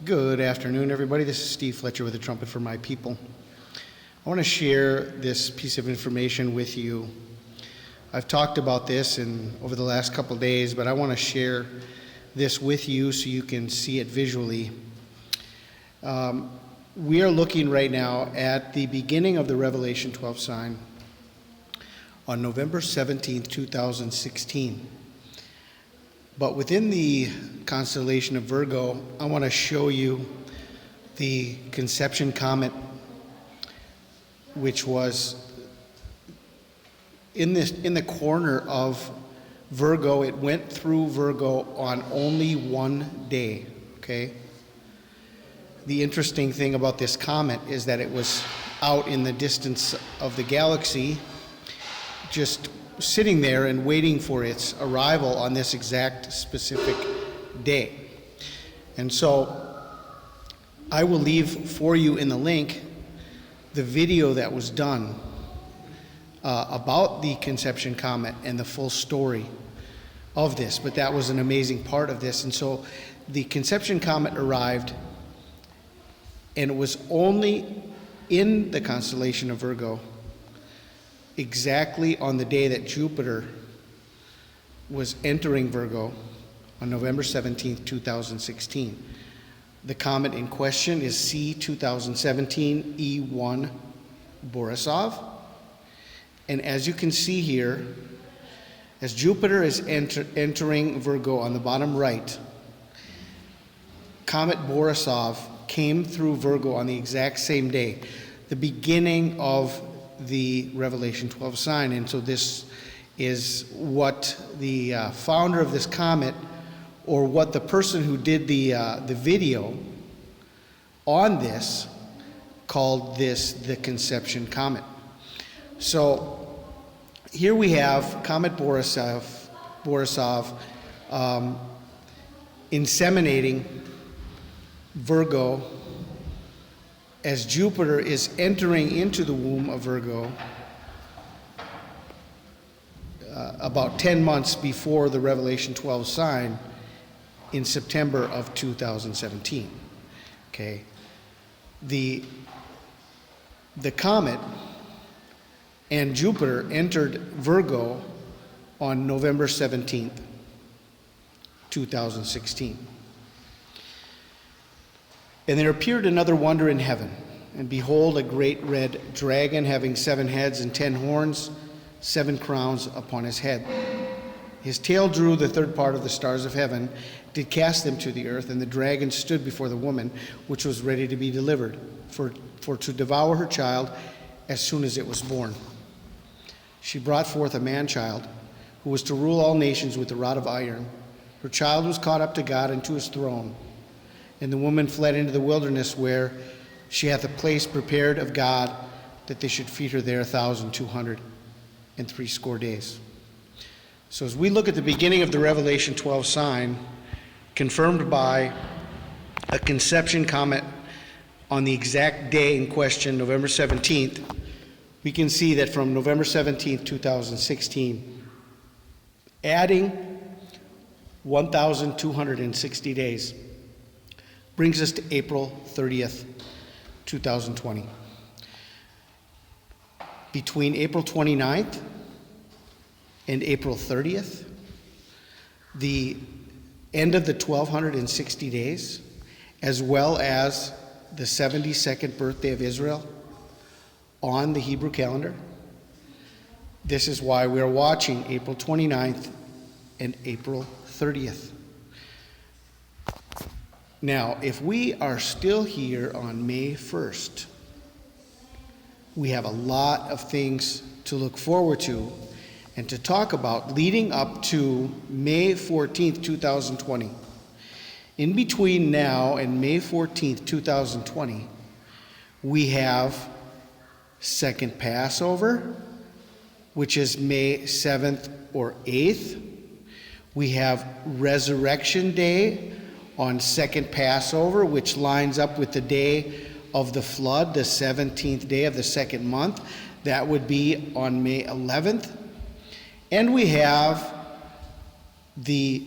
Good afternoon, everybody. This is Steve Fletcher with the Trumpet for My People. I want to share this piece of information with you. I've talked about this over the last couple of days, but I want to share this with you so you can see it visually. We are looking right now at the beginning of the Revelation 12 sign on November 17th, 2016. But within the constellation of Virgo, I want to show you the conception comet, which was in the corner of Virgo. It went through Virgo on only one day, okay? The interesting thing about this comet is that it was out in the distance of the galaxy, just sitting there and waiting for its arrival on this exact specific day. And so I will leave for you in the link the video that was done about the conception comet and the full story of this, but that was an amazing part of this. And so the conception comet arrived, and it was only in the constellation of Virgo exactly on the day that Jupiter was entering Virgo on November 17th, 2016. The comet in question is C2017 E1 Borisov. And as you can see here, as Jupiter is entering Virgo on the bottom right, Comet Borisov came through Virgo on the exact same day, the beginning of the Revelation 12 sign. And so this is what the founder of this comet, or what the person who did the video on this, called this the conception comet. So here we have Comet Borisov inseminating Virgo as Jupiter is entering into the womb of Virgo about 10 months before the Revelation 12 sign in September of 2017. Okay, the comet and Jupiter entered Virgo on November 17th, 2016. And there appeared another wonder in heaven, and behold, a great red dragon having 7 heads and 10 horns, 7 crowns upon his head. His tail drew the third part of the stars of heaven, did cast them to the earth, and the dragon stood before the woman, which was ready to be delivered, for to devour her child as soon as it was born. She brought forth a man-child, who was to rule all nations with a rod of iron. Her child was caught up to God and to his throne. And the woman fled into the wilderness, where she hath a place prepared of God, that they should feed her there 1,260 days. So as we look at the beginning of the Revelation 12 sign, confirmed by a conception comet on the exact day in question, November 17th, we can see that from November 17th, 2016, adding 1,260 days, brings us to April 30th, 2020. Between April 29th and April 30th, the end of the 1,260 days, as well as the 72nd birthday of Israel on the Hebrew calendar. This is why we are watching April 29th and April 30th. Now, if we are still here on May 1st, we have a lot of things to look forward to and to talk about leading up to May 14th, 2020. In between now and May 14th, 2020, we have Second Passover, which is May 7th or 8th. We have Resurrection Day on Second Passover, which lines up with the day of the flood, the 17th day of the second month. That would be on May 11th. And we have the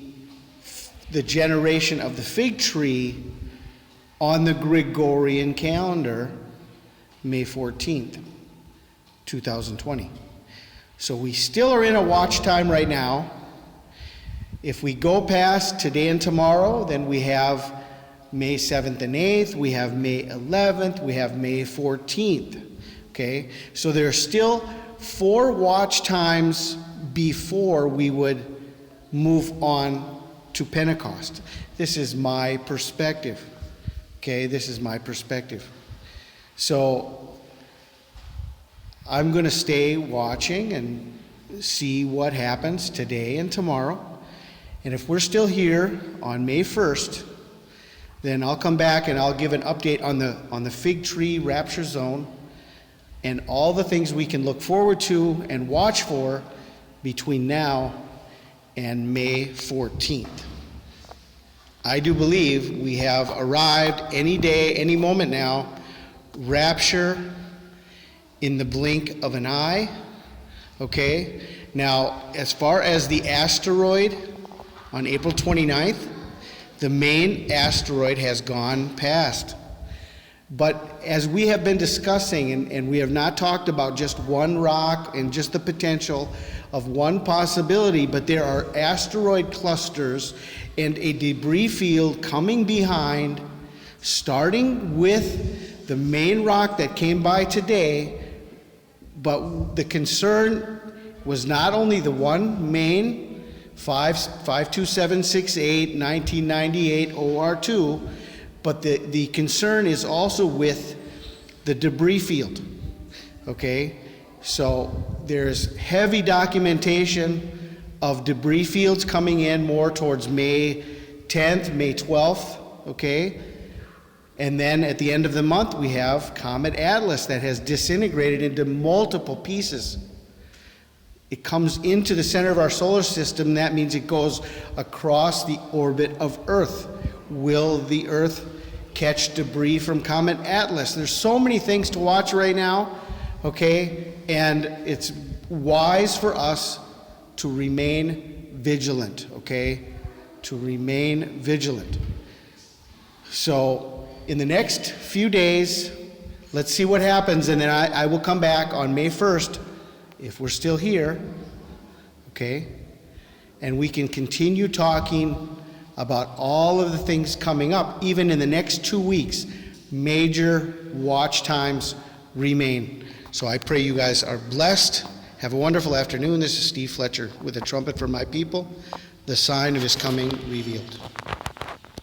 generation of the fig tree on the Gregorian calendar, May 14th, 2020. So we still are in a watch time right now. If we go past today and tomorrow, then we have May 7th and 8th, we have May 11th, we have May 14th. Okay, so there are still 4 watch times before we would move on to Pentecost. This is my perspective. Okay, this is my perspective. So I'm going to stay watching and see what happens today and tomorrow. And if we're still here on May 1st, then I'll come back and I'll give an update on the fig tree rapture zone and all the things we can look forward to and watch for between now and May 14th. I do believe we have arrived any day, any moment now, rapture in the blink of an eye. Okay? Now, as far as the asteroid on April 29th, the main asteroid has gone past. But as we have been discussing, and we have not talked about just one rock and just the potential of one possibility, but there are asteroid clusters and a debris field coming behind, starting with the main rock that came by today. But the concern was not only the one main 52768 1998 OR2, but the concern is also with the debris field. Okay, so there's heavy documentation of debris fields coming in more towards May 10th, May 12th. Okay, and then at the end of the month we have Comet Atlas that has disintegrated into multiple pieces. It comes into the center of our solar system. That means it goes across the orbit of Earth. Will the Earth catch debris from Comet Atlas? There's so many things to watch right now, okay? And it's wise for us to remain vigilant, okay? To remain vigilant. So in the next few days, let's see what happens, and then I will come back on May 1st, if we're still here, okay? And we can continue talking about all of the things coming up. Even in the next 2 weeks, major watch times remain. So I pray you guys are blessed. Have a wonderful afternoon. This is Steve Fletcher with a trumpet for my people, the sign of his coming revealed.